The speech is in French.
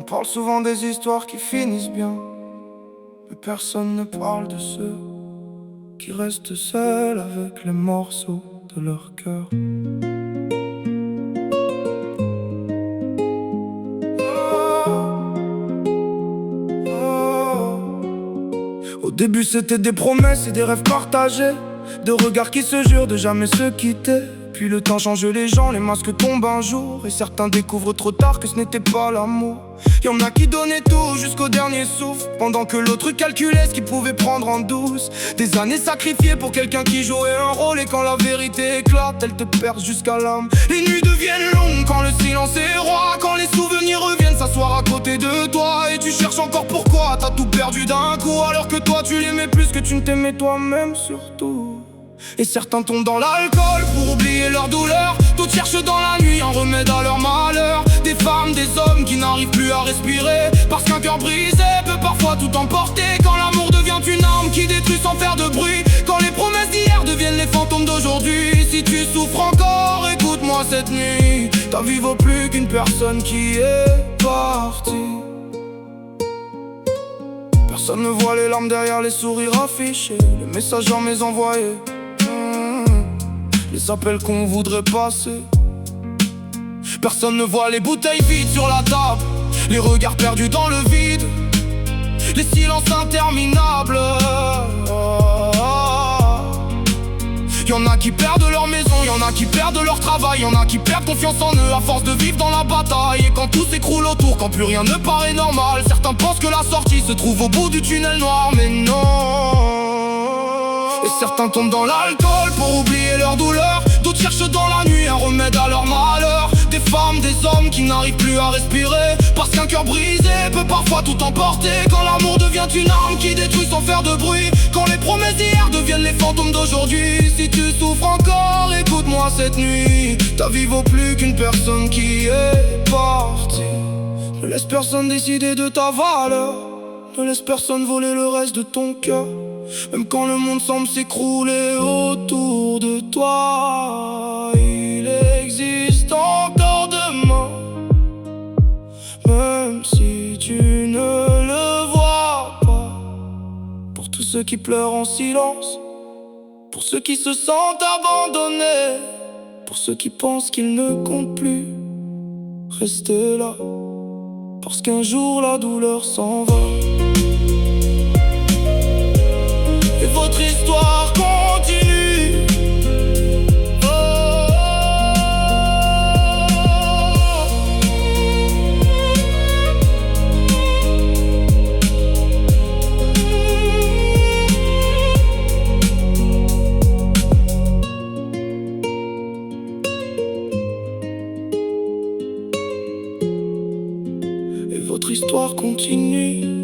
On parle souvent des histoires qui finissent bien, mais personne ne parle de ceux qui restent seuls avec les morceaux de leur cœur. Au début c'était des promesses et des rêves partagés, de regards qui se jurent de jamais se quitter. Puis le temps change les gens, les masques tombent un jour, et certains découvrent trop tard que ce n'était pas l'amour. Y'en a qui donnaient tout jusqu'au dernier souffle, pendant que l'autre calculait ce qu'il pouvait prendre en douce. Des années sacrifiées pour quelqu'un qui jouait un rôle, et quand la vérité éclate, elle te perce jusqu'à l'âme. Les nuits deviennent longues quand le silence est roi, quand les souvenirs reviennent s'asseoir à côté de toi, et tu cherches encore pourquoi t'as tout perdu d'un coup, alors que toi tu l'aimais plus que tu ne t'aimais toi-même surtout. Et certains tombent dans l'alcool pour oublier leur douleur, d'autres cherchent dans la nuit un remède à leur malheur. Des femmes, des hommes qui n'arrivent plus à respirer, parce qu'un cœur brisé peut parfois tout emporter. Quand l'amour devient une arme qui détruit sans faire de bruit, quand les promesses d'hier deviennent les fantômes d'aujourd'hui. Si tu souffres encore, écoute-moi cette nuit, ta vie vaut plus qu'une personne qui est partie. Personne ne voit les larmes derrière les sourires affichés, les messages jamais envoyés, les appels qu'on voudrait passer. Personne ne voit les bouteilles vides sur la table, les regards perdus dans le vide, les silences interminables. Y'en a qui perdent leur maison, y'en a qui perdent leur travail, y'en a qui perdent confiance en eux à force de vivre dans la bataille. Et quand tout s'écroule autour, quand plus rien ne paraît normal, certains pensent que la sortie se trouve au bout du tunnel noir, mais non. Et certains tombent dans l'alcool pour oublier leur douleur, d'autres cherchent dans la nuit un remède à leur malheur. Des femmes, des hommes qui n'arrivent plus à respirer, parce qu'un cœur brisé peut parfois tout emporter. Quand l'amour devient une arme qui détruit sans faire de bruit, quand les promesses d'hier deviennent les fantômes d'aujourd'hui. Si tu souffres encore, écoute-moi cette nuit, ta vie vaut plus qu'une personne qui est partie. Ne laisse personne décider de ta valeur, ne laisse personne voler le reste de ton cœur. Même quand le monde semble s'écrouler autour de toi, il existe encore demain. Même si tu ne le vois pas. Pour tous ceux qui pleurent en silence, pour ceux qui se sentent abandonnés, pour ceux qui pensent qu'ils ne comptent plus, restez là, parce qu'un jour la douleur s'en va. Et votre histoire continue. Et votre histoire continue.